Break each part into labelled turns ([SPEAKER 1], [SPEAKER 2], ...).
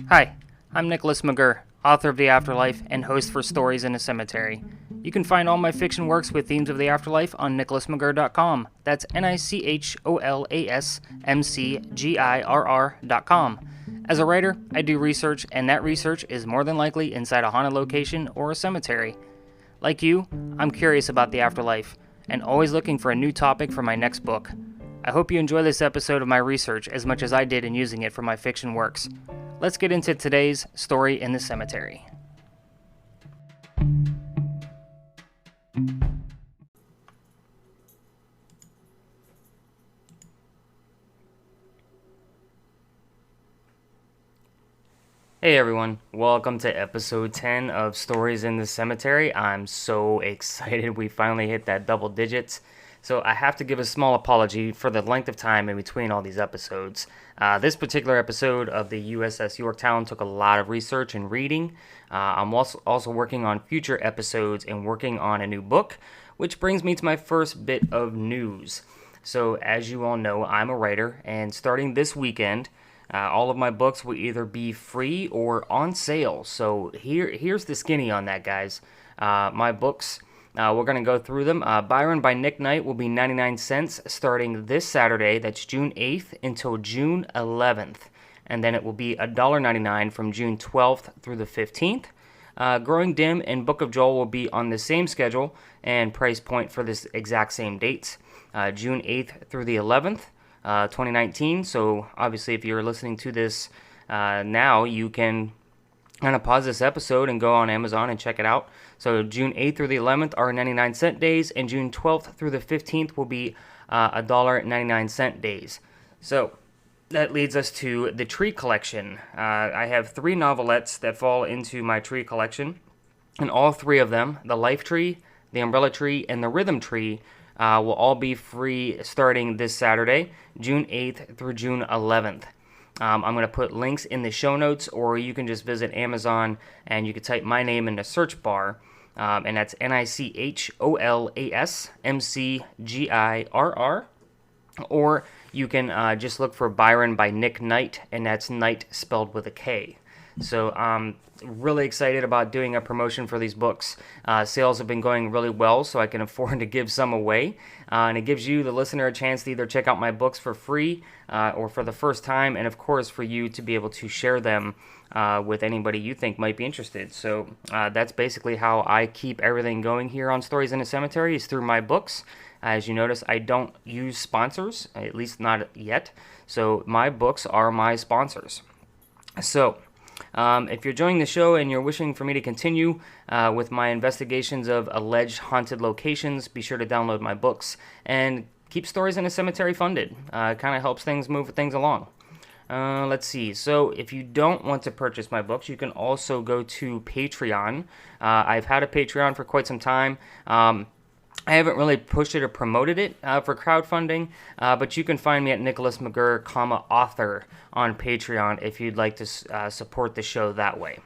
[SPEAKER 1] Hi, I'm Nicholas McGurr, author of The Afterlife and host for Stories in a Cemetery. You can find all my fiction works with themes of the afterlife on nicholasmcgurr.com. That's NICHOLASMCGIRR.com. As a writer, I do research, and that research is more than likely inside a haunted location or a cemetery. Like you, I'm curious about the afterlife, and always looking for a new topic for my next book. I hope you enjoy this episode of my research as much as I did in using it for my fiction works. Let's get into today's story in the cemetery. Hey everyone, welcome to episode 10 of Stories in the Cemetery. I'm so excited we finally hit that double digits. So I have to give a small apology for the length of time in between all these episodes. This particular episode of the USS Yorktown took a lot of research and reading. I'm also working on future episodes and working on a new book, which brings me to my first bit of news. So as you all know, I'm a writer, and starting this weekend, all of my books will either be free or on sale. So here's the skinny on that, guys. My books... we're going to go through them. Byron by Nick Knight will be 99 cents starting this Saturday. That's June 8th until June 11th. And then it will be $1.99 from June 12th through the 15th. Growing Dim and Book of Joel will be on the same schedule and price point for this exact same dates. June 8th through the 11th, 2019. So obviously if you're listening to this now, you can kind of pause this episode and go on Amazon and check it out. So June 8th through the 11th are 99-cent days, and June 12th through the 15th will be $1.99 days. So that leads us to the tree collection. I have 3 novelettes that fall into my tree collection, and all 3 of them, the Life Tree, the Umbrella Tree, and the Rhythm Tree, will all be free starting this Saturday, June 8th through June 11th. I'm going to put links in the show notes, or you can just visit Amazon and you can type my name in the search bar, and that's NICHOLASMCGIRR, or you can just look for Byron by Nick Knight, and that's Knight spelled with a K. So I'm really excited about doing a promotion for these books. Sales have been going really well, so I can afford to give some away. And it gives you, the listener, a chance to either check out my books for free or for the first time, and of course for you to be able to share them with anybody you think might be interested. So that's basically how I keep everything going here on Stories in a Cemetery, is through my books. As you notice, I don't use sponsors, at least not yet. So my books are my sponsors. So if you're enjoying the show and you're wishing for me to continue with my investigations of alleged haunted locations, be sure to download my books and keep Stories in a Cemetery funded. It kind of helps move things along. Let's see. So if you don't want to purchase my books, you can also go to Patreon. I've had a Patreon for quite some time. I haven't really pushed it or promoted it for crowdfunding, but you can find me at Nicholas McGurr, author on Patreon if you'd like to support the show that way.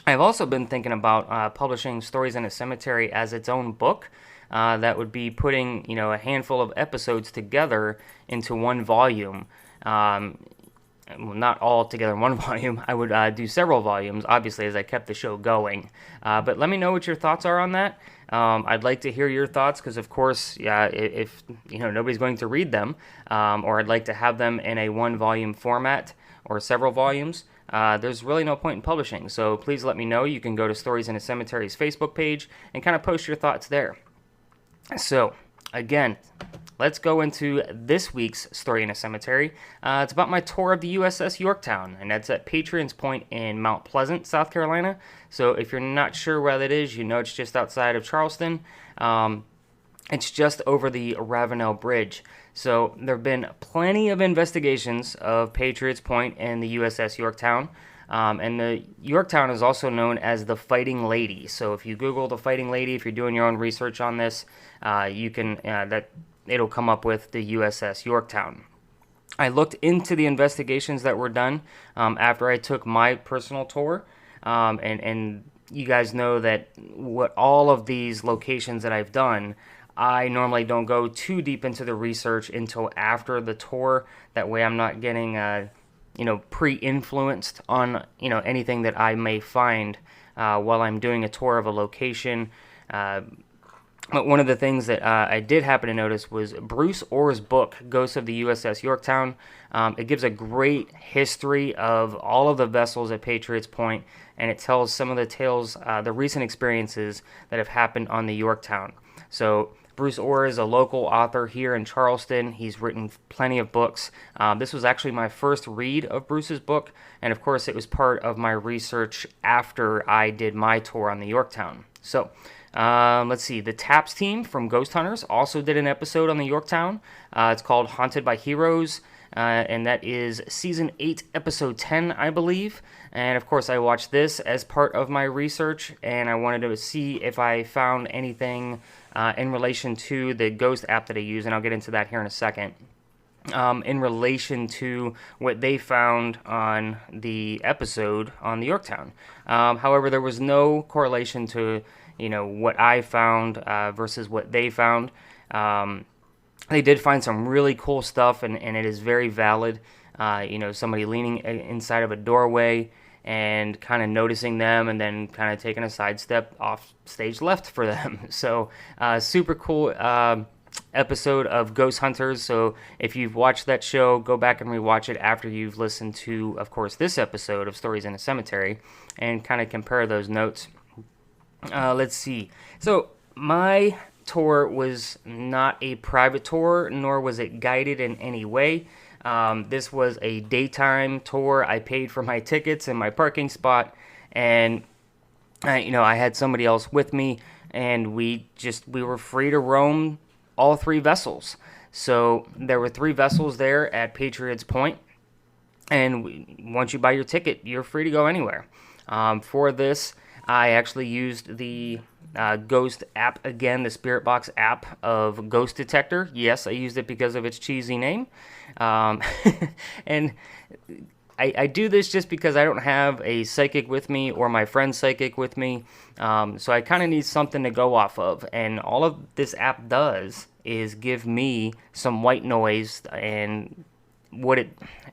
[SPEAKER 1] I've also been thinking about publishing Stories in a Cemetery as its own book. That would be putting, a handful of episodes together into one volume. Well, not all together in one volume. I would do several volumes, obviously, as I kept the show going. But let me know what your thoughts are on that. I'd like to hear your thoughts because, of course, if nobody's going to read them, or I'd like to have them in a one-volume format or several volumes, there's really no point in publishing. So please let me know. You can go to Stories in a Cemetery's Facebook page and kind of post your thoughts there. So, again, let's go into this week's Story in a Cemetery. It's about my tour of the USS Yorktown, and that's at Patriots Point in Mount Pleasant, South Carolina. So if you're not sure where that is, it's just outside of Charleston. It's just over the Ravenel Bridge. So there have been plenty of investigations of Patriots Point and the USS Yorktown. And the Yorktown is also known as the Fighting Lady. So if you Google the Fighting Lady, if you're doing your own research on this, you can it'll come up with the USS Yorktown. I looked into the investigations that were done after I took my personal tour, and you guys know that what all of these locations that I've done, I normally don't go too deep into the research until after the tour. That way I'm not getting pre-influenced on, anything that I may find while I'm doing a tour of a location. But one of the things that I did happen to notice was Bruce Orr's book, Ghosts of the USS Yorktown. It gives a great history of all of the vessels at Patriots Point, and it tells some of the tales, the recent experiences that have happened on the Yorktown. So Bruce Orr is a local author here in Charleston. He's written plenty of books. This was actually my first read of Bruce's book, and of course it was part of my research after I did my tour on the Yorktown. So let's see. The Taps team from Ghost Hunters also did an episode on the Yorktown. It's called Haunted by Heroes, and that is Season 8, Episode 10, I believe. And, of course, I watched this as part of my research, and I wanted to see if I found anything in relation to the Ghost app that I use, and I'll get into that here in a second. In relation to what they found on the episode on the Yorktown. However, there was no correlation to what I found versus what they found. They did find some really cool stuff, and it is very valid. Somebody leaning inside of a doorway and kind of noticing them and then kind of taking a sidestep off stage left for them. So super cool episode of Ghost Hunters. So if you've watched that show, go back and rewatch it after you've listened to, of course, this episode of Stories in a Cemetery and kind of compare those notes. Let's see. So my tour was not a private tour, nor was it guided in any way. This was a daytime tour. I paid for my tickets and my parking spot, and I had somebody else with me, and we were free to roam all three vessels. So there were three vessels there at Patriots Point, and once you buy your ticket, you're free to go anywhere. For this, I actually used the Ghost app again, the Spirit Box app of Ghost Detector. Yes, I used it because of its cheesy name. And I do this just because I don't have a psychic with me or my friend's psychic with me. So I kind of need something to go off of. And all of this app does is give me some white noise, and what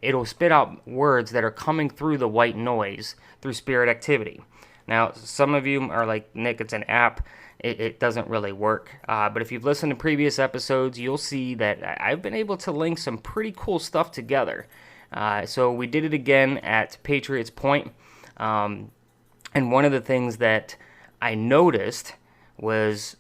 [SPEAKER 1] it'll spit out words that are coming through the white noise through spirit activity. Now, some of you are like, Nick, it's an app. It doesn't really work. But if you've listened to previous episodes, you'll see that I've been able to link some pretty cool stuff together. So we did it again at Patriots Point. And one of the things that I noticed was,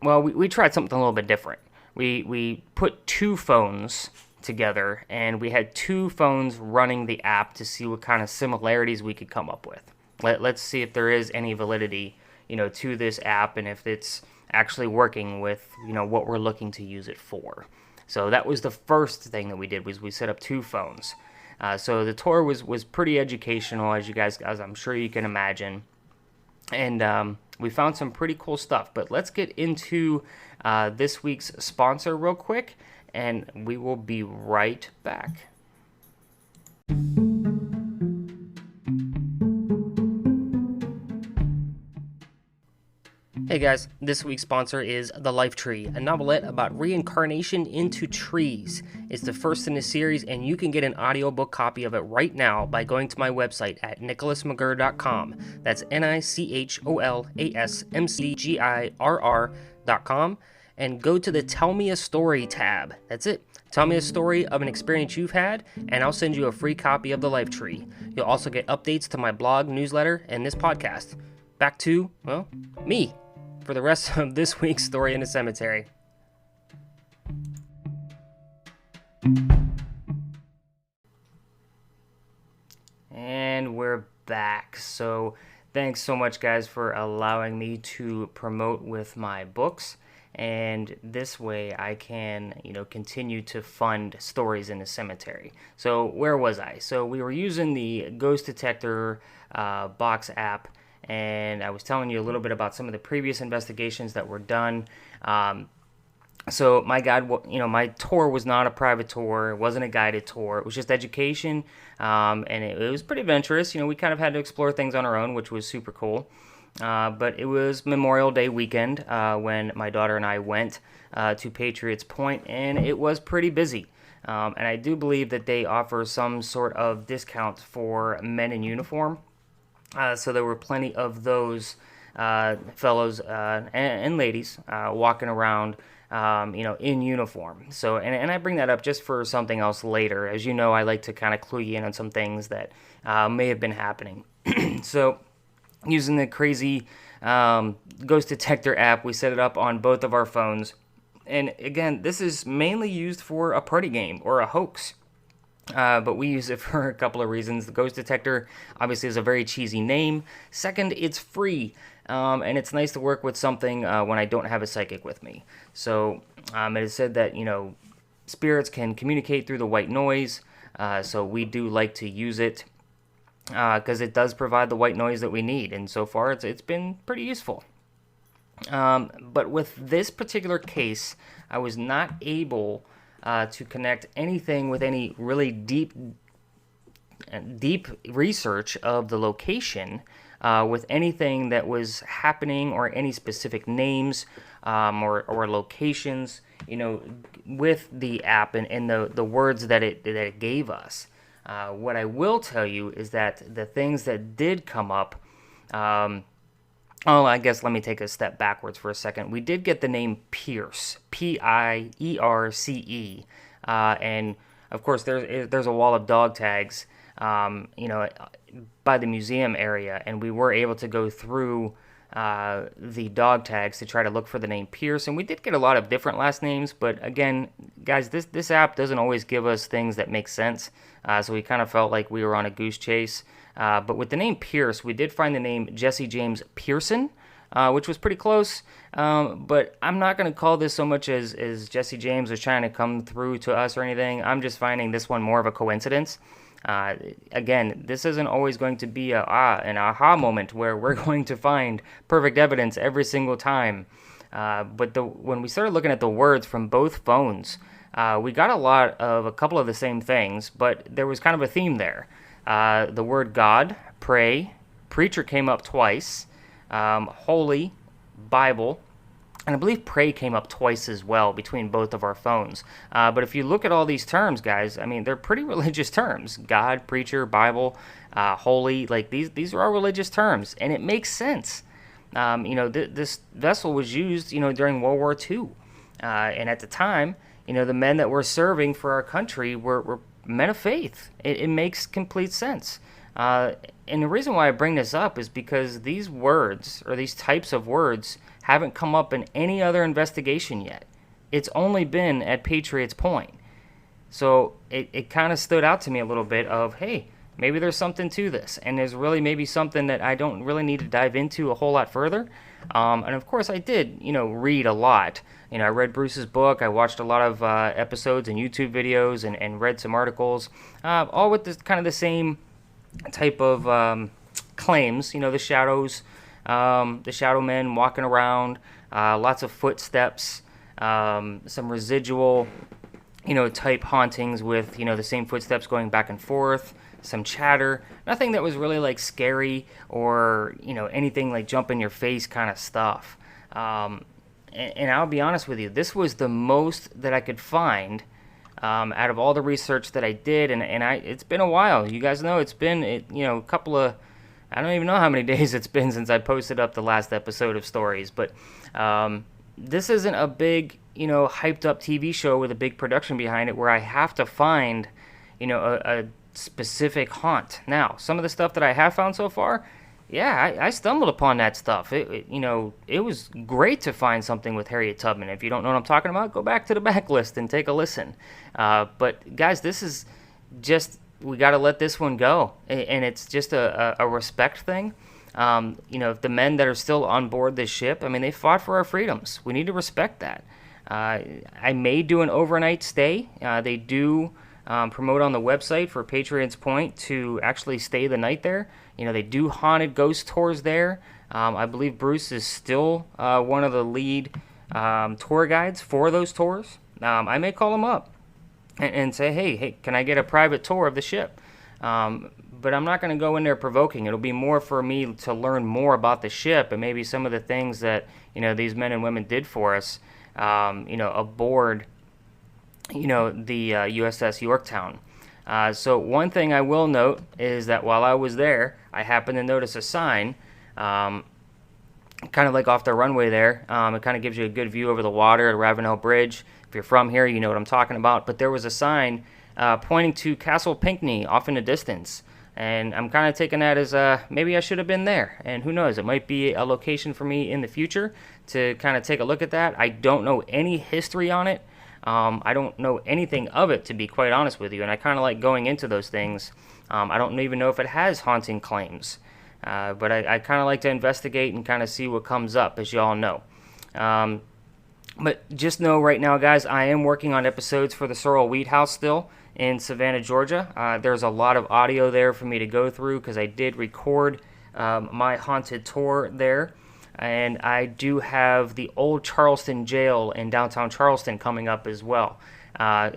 [SPEAKER 1] we tried something a little bit different. We put two phones together, and we had two phones running the app to see what kind of similarities we could come up with. Let's see if there is any validity, to this app, and if it's actually working with, what we're looking to use it for. So that was the first thing that we did, was we set up two phones. So the tour was pretty educational, as I'm sure you can imagine. And we found some pretty cool stuff. But let's get into this week's sponsor real quick, and we will be right back. Hey guys, this week's sponsor is The Life Tree, a novelette about reincarnation into trees. It's the first in the series, and you can get an audiobook copy of it right now by going to my website at nicholasmcgirr.com. That's NICHOLASMCGIRR.com, and go to the Tell Me a Story tab. That's it. Tell me a story of an experience you've had, and I'll send you a free copy of The Life Tree. You'll also get updates to my blog, newsletter, and this podcast. Back to, me, for the rest of this week's Story in a Cemetery. And we're back. So thanks so much, guys, for allowing me to promote with my books. And this way I can, continue to fund Stories in a Cemetery. So where was I? So we were using the Ghost Detector box app, and I was telling you a little bit about some of the previous investigations that were done. So my tour was not a private tour. It wasn't a guided tour. It was just education, and it was pretty adventurous. We kind of had to explore things on our own, which was super cool. But it was Memorial Day weekend when my daughter and I went to Patriots Point, and it was pretty busy. And I do believe that they offer some sort of discount for men in uniform. So there were plenty of those fellows and ladies walking around, in uniform. So, and I bring that up just for something else later. As you know, I like to kind of clue you in on some things that may have been happening. So, using the crazy ghost detector app, we set it up on both of our phones. And again, this is mainly used for a party game or a hoax. But we use it for a couple of reasons. The ghost detector obviously is a very cheesy name. Second, it's free. And it's nice to work with something when I don't have a psychic with me. So it is said that, spirits can communicate through the white noise. So we do like to use it because it does provide the white noise that we need. And so far, it's been pretty useful. But with this particular case, I was not able to connect anything with any really deep research of the location with anything that was happening or any specific names or locations, with the app and the words that it gave us. What I will tell you is that the things that did come up, I guess let me take a step backwards for a second. We did get the name Pierce, Pierce, and of course there's a wall of dog tags, by the museum area, and we were able to go through the dog tags to try to look for the name Pierce, and we did get a lot of different last names. But again, guys, this app doesn't always give us things that make sense, so we kind of felt like we were on a goose chase. But with the name Pierce, we did find the name Jesse James Pearson, which was pretty close. But I'm not going to call this so much as Jesse James was trying to come through to us or anything. I'm just finding this one more of a coincidence. Again, this isn't always going to be an aha moment where we're going to find perfect evidence every single time. But when we started looking at the words from both phones, we got a couple of the same things, but there was kind of a theme there. The word God, pray, preacher came up twice, holy, Bible, and I believe pray came up twice as well between both of our phones. But if you look at all these terms, guys, I mean, they're pretty religious terms. God, preacher, Bible, holy, like these are all religious terms, and it makes sense. This vessel was used, during World War II. And at the time, the men that were serving for our country were men of faith. It makes complete sense. And the reason why I bring this up is because these words, or these types of words, haven't come up in any other investigation yet. It's only been at Patriots Point. So it kind of stood out to me a little bit of, hey, maybe there's something to this. And there's really maybe something that I don't really need to dive into a whole lot further. And of course I did, read a lot. I read Bruce's book. I watched a lot of episodes and YouTube videos and read some articles, all with this kind of the same type of claims. The shadows, the shadow men walking around, lots of footsteps, some residual, type hauntings with, the same footsteps going back and forth, some chatter, nothing that was really like scary or, anything like jump in your face kind of stuff. And I'll be honest with you, this was the most that I could find out of all the research that I did, and it's been a while. You guys know it's been a couple of, I don't even know how many days it's been since I posted up the last episode of Stories, but this isn't a big, hyped up TV show with a big production behind it where I have to find, a specific haunt. Now, some of the stuff that I have found so far, yeah, I stumbled upon that stuff. It was great to find something with Harriet Tubman. If you don't know what I'm talking about, go back to the backlist and take a listen. But guys, this is just, we got to let this one go, and it's just a respect thing. The men that are still on board this ship, I mean, they fought for our freedoms. We need to respect that. I may do an overnight stay. They do promote on the website for Patriots Point to actually stay the night there. They do haunted ghost tours there. I believe Bruce is still one of the lead tour guides for those tours. I may call him up and say, hey, can I get a private tour of the ship? But I'm not going to go in there provoking. It'll be more for me to learn more about the ship and maybe some of the things that, these men and women did for us, aboard, the USS Yorktown. So one thing I will note is that while I was there, I happened to notice a sign, kind of like off the runway there. It kind of gives you a good view over the water at Ravenel Bridge. If you're from here, you know what I'm talking about. But there was a sign pointing to Castle Pinckney off in the distance. And I'm kind of taking that as maybe I should have been there. And who knows, it might be a location for me in the future to kind of take a look at that. I don't know any history on it. I don't know anything of it, to be quite honest with you. And I kind of like going into those things. I don't even know if it has haunting claims. But I kind of like to investigate and kind of see what comes up, as you all know. But just know right now, guys, I am working on episodes for the Sorrel Wheat House still in Savannah, Georgia. There's a lot of audio there for me to go through because I did record my haunted tour there. And I do have the old Charleston jail in downtown Charleston coming up as well.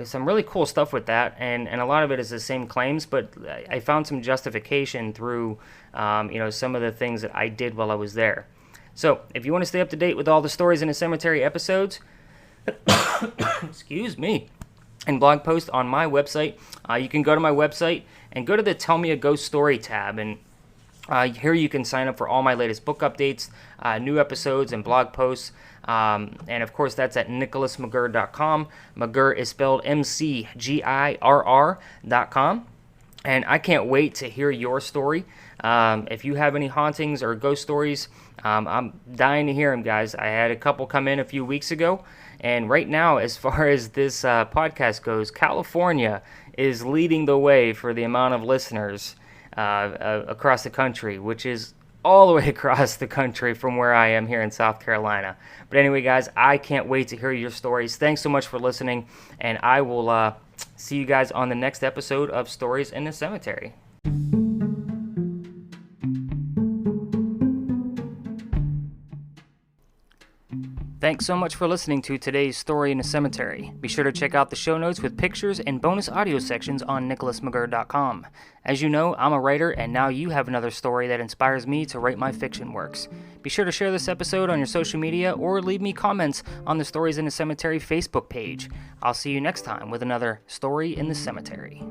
[SPEAKER 1] Some really cool stuff with that, and a lot of it is the same claims, but I found some justification through some of the things that I did while I was there. So if you want to stay up to date with all the Stories in a Cemetery episodes, excuse me, and blog posts on my website, you can go to my website and go to the Tell Me a Ghost Story tab, and here you can sign up for all my latest book updates, new episodes, and blog posts. And of course, that's at nicholasmcgirr.com. McGirr is spelled McGirr.com. And I can't wait to hear your story. If you have any hauntings or ghost stories, I'm dying to hear them, guys. I had a couple come in a few weeks ago. And right now, as far as this podcast goes, California is leading the way for the amount of listeners across the country, which is all the way across the country from where I am here in South Carolina. But anyway, guys, I can't wait to hear your stories. Thanks so much for listening, and I will see you guys on the next episode of Stories in the Cemetery. Thanks so much for listening to today's Story in a Cemetery. Be sure to check out the show notes with pictures and bonus audio sections on nicholasmcgirr.com. As you know, I'm a writer, and now you have another story that inspires me to write my fiction works. Be sure to share this episode on your social media or leave me comments on the Stories in a Cemetery Facebook page. I'll see you next time with another Story in the Cemetery.